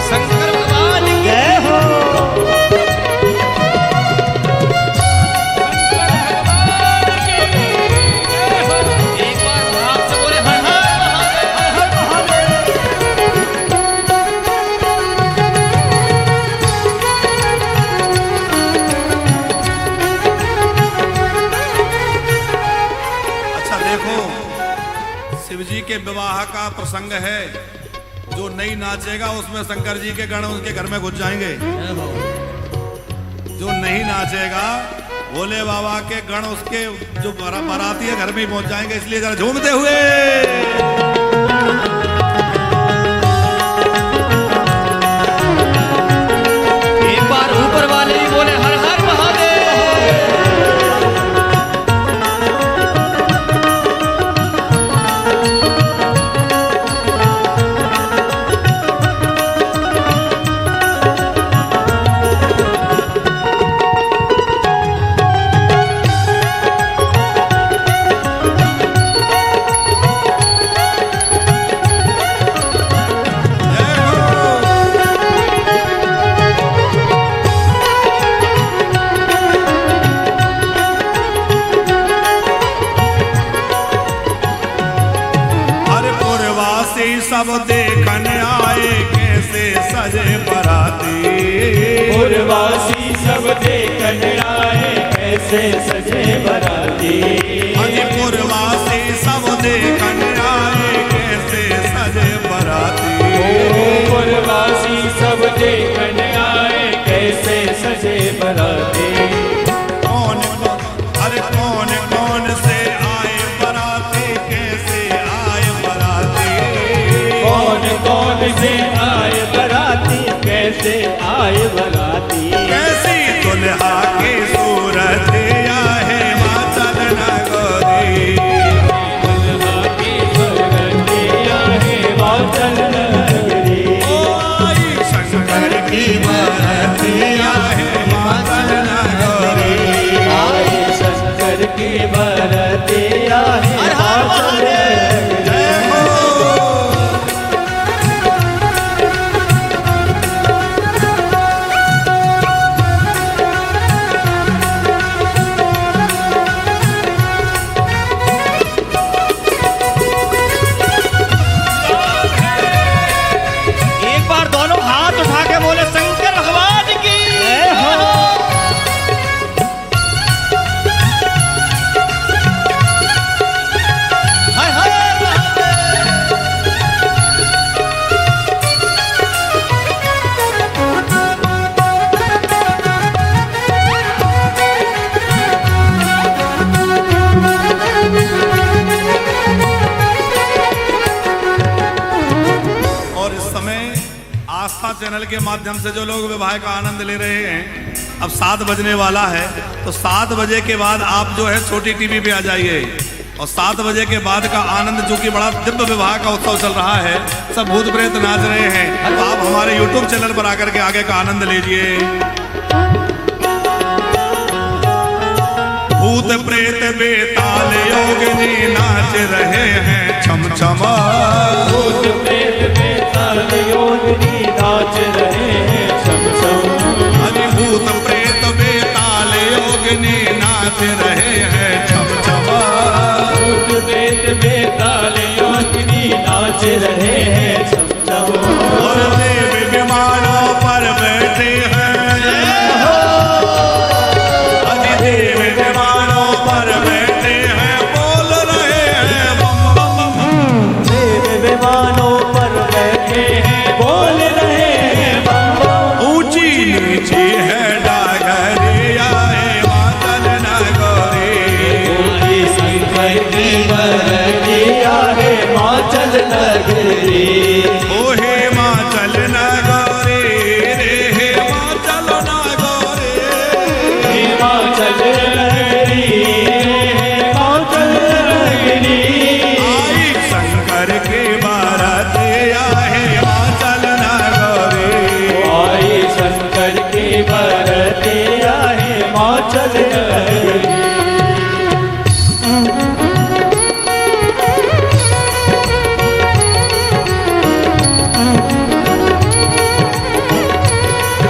शंकर भगवान की जय हो। एक बार आपसे बोले हर हर महादेव। अच्छा देखो, शिव जी के विवाह का प्रसंग है। जो नहीं नाचेगा उसमें शंकर जी के गण उसके घर में घुस जाएंगे। जो नहीं नाचेगा भोले बाबा के गण उसके जो बाराती है घर में ही पहुंच जाएंगे। इसलिए जरा झूमते हुए एक बार ऊपर वाले भी बोले हर हर महादेव। हरिपुरवासी सब देखन आए कैसे सजे बराती। पुरवासी सब देखन आए कैसे सजे बराती, हरिपुरवासी सब देखन आए कैसे सजे बराती। पुरवासी सब देखन आए कैसे सजे बराती, कौन अरे कौन कौन से आए बराती, कैसे आए बराती। कौन कौन से आए बराती, कैसे आए बराती, कैसी दुल्हा की सूरत है माचल नगरी। दुल्हा की सुरतिया है माचल नगरी, ओ आई शंकर की बरतिया है माचल नगरी। चैनल के माध्यम से जो लोग विवाह का आनंद ले रहे हैं, अब 7 बजने वाला है, तो 7 बजे के बाद आप जो है छोटी टीवी पे आ जाइए, और 7 बजे के बाद का आनंद, जो कि बड़ा दिव्य विवाह का उत्सव चल रहा है, सब भूत प्रेत नाच रहे हैं, तो आप हमारे YouTube चैनल पर आकर के आगे का आनंद लीजिए। भूत प्रेत बेताल योगिनी नाच रहे हैं छम छमा। भूत प्रेत बेताल योगिनी नाच रहे हैं छम छम। अरे भूत प्रेत बेताल योगिनी नाच रहे हैं छम छमा। भूत प्रेत बेताल योगिनी नाच रहे हैं छम छम। और देव विमानों पर बैठे हैं, देव विमानों पर बैठे हैं, बोल रहे हैं बम बम बम। देव विमानों पर बैठे हैं, बोल रहे हैं बम बम। ऊंची नीची है डागरिया मातल नगरी। बोली शंकर की बरतिया है माचल नगरी। ओहे माचल नगरी रे, हे माचल नगरी। हिमाचल नगरी हिमाचल नगरी। आई शंकर की बरतिया है माचल नगरी। आई शंकर की बरतिया हिमाचल नगरी।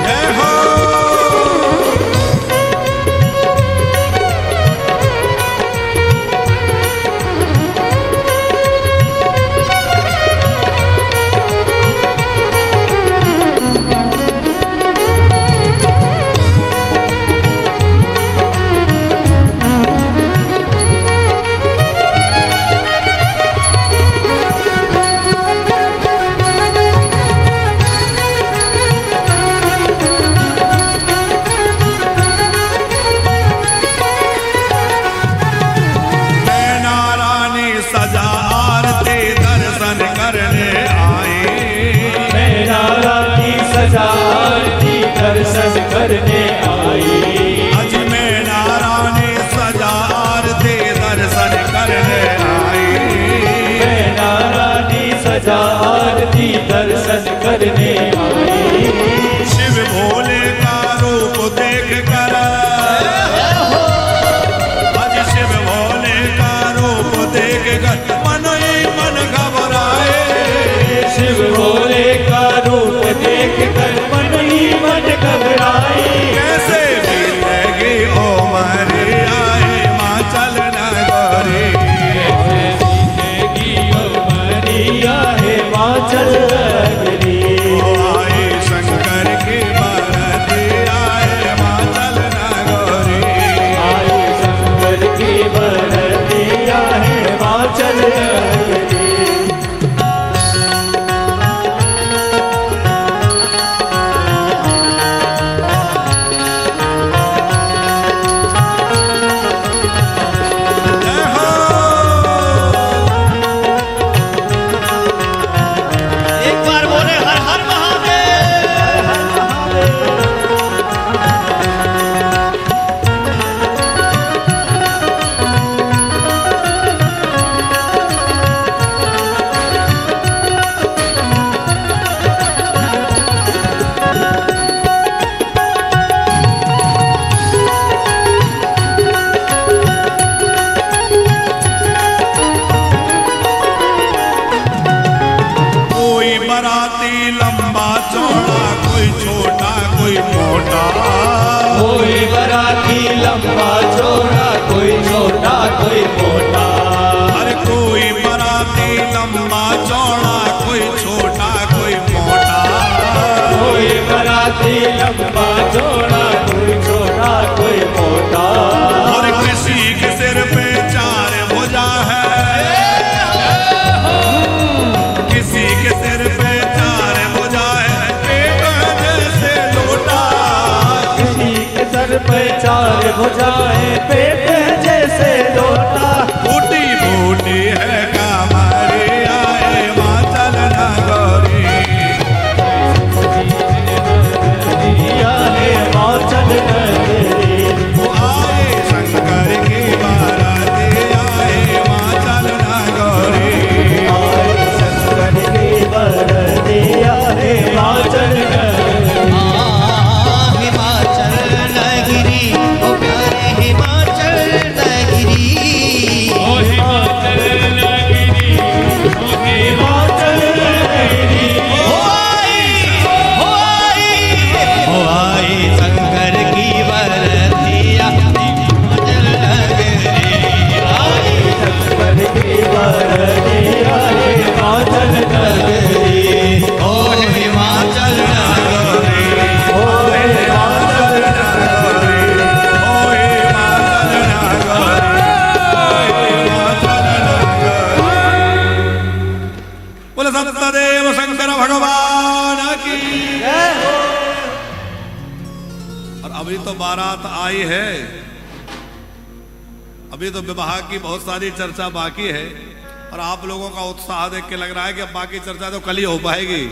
जय हो। नैना रानी सजा आरती दर्शन करने आई। मैना रानी सजा आरती दर्शन करने आई। अज मैना रानी सजा आरती दर्शन करने आई। मैना रानी सजा आरती दर्शन करने आई। शिव भोले का रूप देख कर, अज शिव भोले का रूप देख कर मन ही मन घबराए। शिव भोले का रूप देख कर मन ही मन घबराए। कैसे बीतेगी ओ मरे आए माचल नगरी। जिंदगी मरिया है माचल नगरी। ओ आए शंकर की बरती आए माचल नगरी। आई शंकर की बरतिया है माचल नगरी। जय हो। एक बार बोले हर हर महादेव। कोई बराती लंबा चौड़ा, कोई छोटा कोई मोटा। कोई बराती लंबा चौड़ा, कोई छोटा कोई मोटा। अरे कोई बराती लंबा चौड़ा, कोई छोटा कोई मोटा। कोई बराती लंबा चौड़ा, कोई छोटा कोई मोटा। और किसी के सिर पे 4 भुजा है, किसी के सिर पे 4 भुजा है, पेट जैसे लोटा। किसी के सर पे 4 भुजाएं, पेट जैसे लोटा। बूटी बूटी है कामरी आए माचल नगरी। तो बारात आई है, अभी तो विवाह की बहुत सारी चर्चा बाकी है, और आप लोगों का उत्साह देख के लग रहा है कि अब बाकी चर्चा तो कल ही हो पाएगी।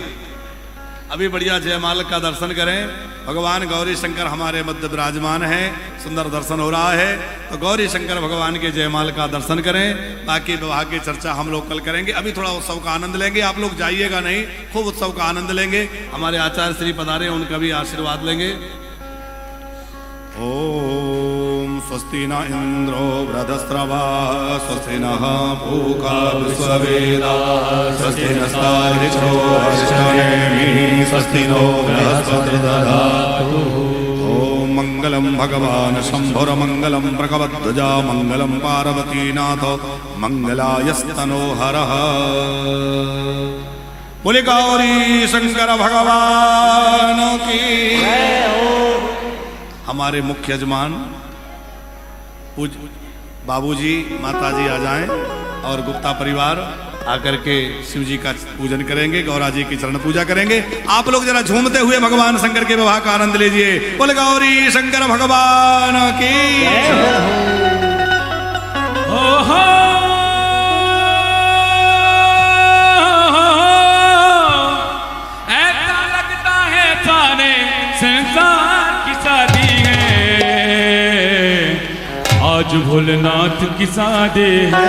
अभी बढ़िया जयमाल का दर्शन करें। भगवान गौरी शंकर हमारे मध्य विराजमान हैं, सुंदर दर्शन हो रहा है, तो गौरी शंकर भगवान के जयमाल का दर्शन करें। बाकी विवाह की चर्चा हम लोग कल करेंगे। अभी थोड़ा उत्सव का आनंद लेंगे, आप लोग जाइएगा नहीं, खूब उत्सव का आनंद लेंगे। हमारे आचार्य श्री पधारे, उनका भी आशीर्वाद लेंगे। ओम स्वस्ति न इंद्रो वृधस्रवा स्वस्ति नः पूषा विश्ववेदाः स्वस्ति नस्तार्क्ष्यो अरिष्टनेमिः स्वस्ति नो बृहस्पतिर्दधातु। ओम मंगलम भगवान शंभुर्मंगलम भगवद्ध्वजा मंगलम पार्वतीनाथ मंगलायस्तनोहरः। बोले गौरी शंकर भगवान की। हमारे मुख्य यजमान पूज बाबूजी माताजी आ जाएं और गुप्ता परिवार आकर के शिव जी का पूजन करेंगे, गौरा जी की चरण पूजा करेंगे। आप लोग जरा झूमते हुए भगवान शंकर के विवाह का आनंद लीजिए। बोले गौरी शंकर भगवान की। ऐसा लगता है सारे संसार की शादी आज भोलेनाथ की शादी है।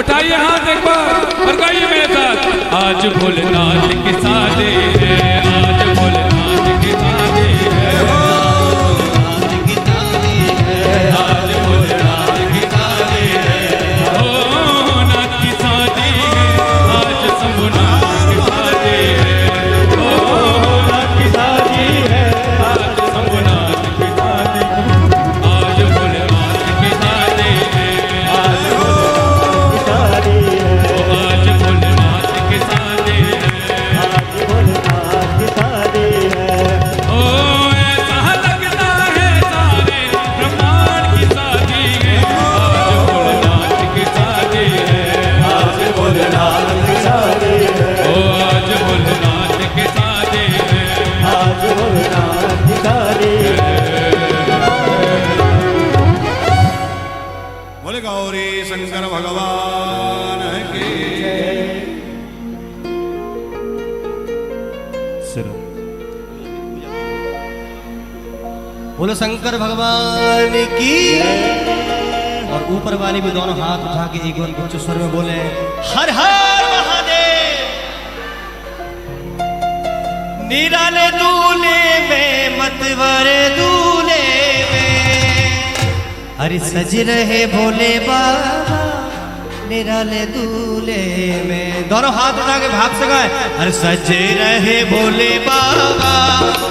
उठाइए हाथ एक बार और गाइए मेरे साथ। आज भोलेनाथ की शादी है, आज भोलेनाथ की शादी है, आज भोलेनाथ की शादी है, ओ नाथ की शादी है, आज शंभुनाथ की शादी है, ओ नाथ की शादी है, आज शंभुनाथ की शादी है, आज भोलेनाथ की शादी है, आज भोलेनाथ की शादी है, आज भोलेनाथ की शादी है। ओ ऐसा लगता है सारे ब्रह्मांड की शादी है, आज भोलेनाथ की शादी है, आज भोलेनाथ की शादी है। ओ आज भोलेनाथ की शादी है, आज भोलेनाथ की शादी है। बोले गौरी शंकर भगवान की। बोलो शंकर भगवान की। और ऊपर वाले भी दोनों हाथ उठा के एक बार उच्च स्वर में बोले हर हर महादेव। निराले दूल्हे में मतवर दूल्हे में, अरे सज रहे भोले बाबा निराले दूल्हे में। दोनों हाथ उठा के भाग से गाए अरे सज रहे भोले बाबा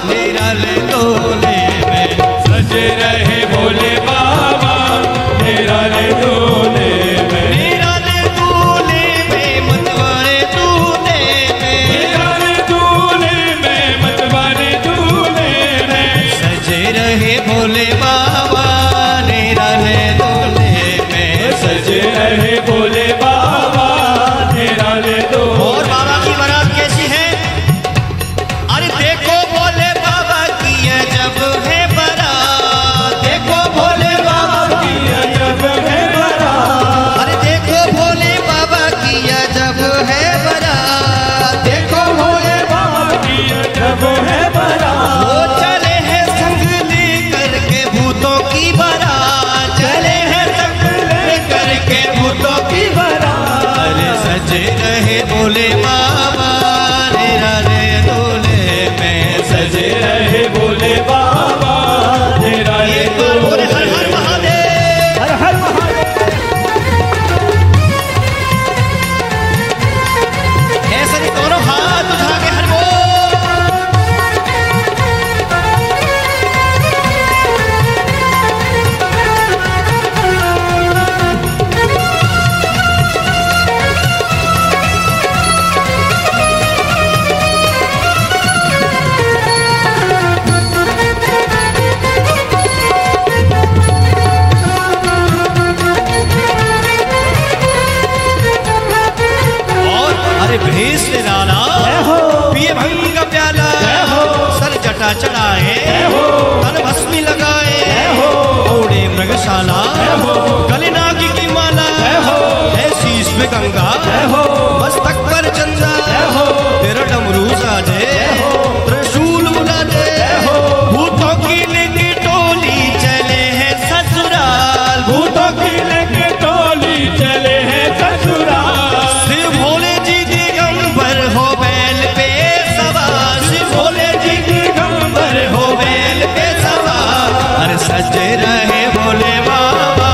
निराले दूल्हे में, सज रहे भोले बाबा निराले दूल्हे में, निराले दूल्हे में मतवारे दूल्हे में, निराले दूल्हे में मतवारे दूल्हे में, सजे रहे भोले बाबा निराले दूल्हे में, सज रहे भोले बाबा निराले दूल्हे। और बाबा की बारात कैसी है? अरे देखो भोले बाबा की अजब है बारात, देखो भोले बाबा की अजब है बारात, अरे देखो भोले बाबा की अजब है बारात, देखो भोले बाबा की अजब है बारात। वो चले हैं संग लेकर के भूतों की बारात, चले हैं संग लेकर के भूतों की बारात। अरे सजे रहे भोले बाबा निराले दूल्हे में, सजे रहे भोले बाबा निराले एक बार बोले हर हर महादेव। हर हर महादेव। ऐसे नहीं दोनों हाथ उठा के हर बोल। और अरे भेष ने डाला पिए भंग का प्याला, सर जटा चढ़ाए तन भस्मी लगाए, ओढ़े मृगशाला गले नागी की माला, है शीश पे गंगा मस्तक पर चंदा, तेरा डमरू साजे त्रिशूल बुला दे, भूतों की लेके टोली चले हैं ससुराल, भूतों की लेके टोली चले हैं ससुराल, शिव भोले जी दिगंबर हो बैल पे सवार, शिव भोले जी दिगंबर हो बैल पे सवार। अरे सज रहे भोले बाबा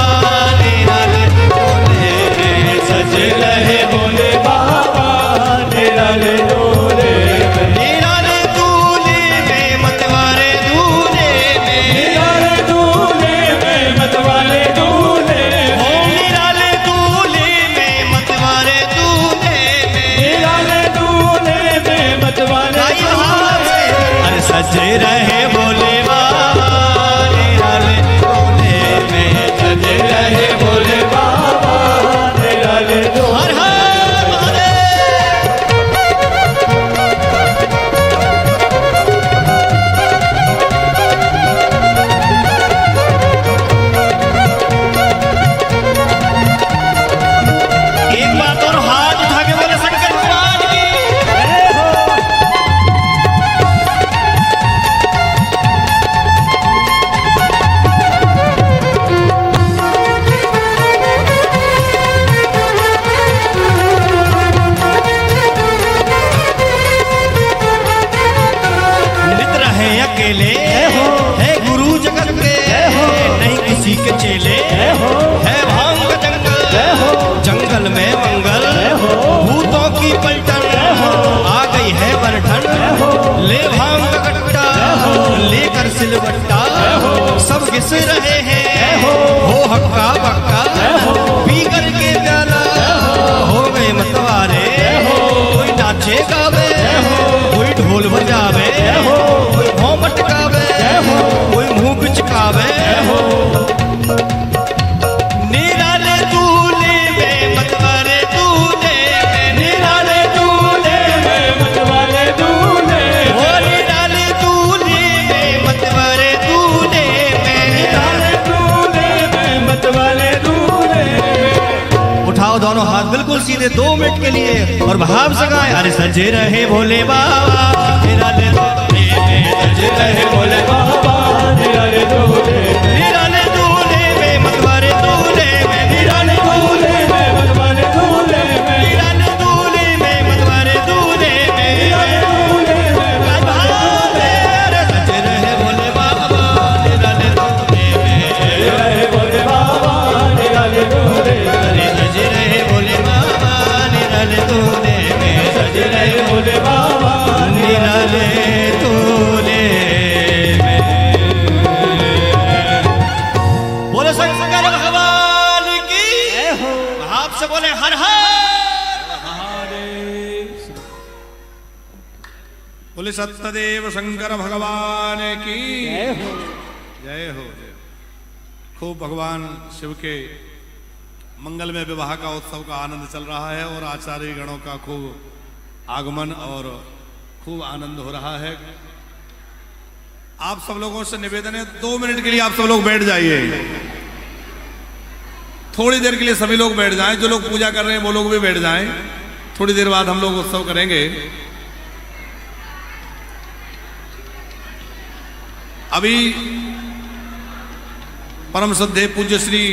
सिलवट्टा सब घिस रहे हैं हो हक्का बक्का पी करके प्याला हो गए मतवारे कोई नाचे गावे कोई ढोल बजावे कोई भौं मटकावे कोई मुंह पिचकावे निराले दूल्हे में मतवारे दूल्हे में निराले दूल्हे में मतवारे दूल्हे ओ निराले दूल्हे में मतवारे दूल्हे में निराले दूल्हे में मतवारे दूल्हे में। उठाओ दोनों हाथ बिल्कुल सीधे 2 मिनट के लिए और भाव से गाएं अरे सजे रहे भोले बाबा निराले दूल्हे में सजे रहे भोले बाबा निराले दूल्हे निराले दूल्हे में मतवारे दूल्हे में निराले दूल्हे में मतवारे दूल्हे में निराले दूल्हे में मतवारे दूल्हे में निराले दूल्हे में मतवारे अरे सजे रहे भोले बाबा निराले दूल्हे में सजे रहे भोले बाबा निराले दूल्हे अरे सजे रहे भोले बाबा निराले दूल्हे में सजे रहे भोले बाबा निराले दूल्हे में। बोले शंकर भगवान की भाव से बोले हर हर बोले सत्यदेव शंकर भगवान की जय हो। खूब भगवान शिव के मंगल में विवाह का उत्सव का आनंद चल रहा है और आचार्य गणों का खूब आगमन और खूब आनंद हो रहा है। आप सब लोगों से निवेदन है 2 मिनट के लिए आप सब लोग बैठ जाइए, थोड़ी देर के लिए सभी लोग बैठ जाएं, जो लोग पूजा कर रहे हैं वो लोग भी बैठ जाएं, थोड़ी देर बाद हम लोग उत्सव करेंगे। अभी परम श्रद्धेय पूज्य श्री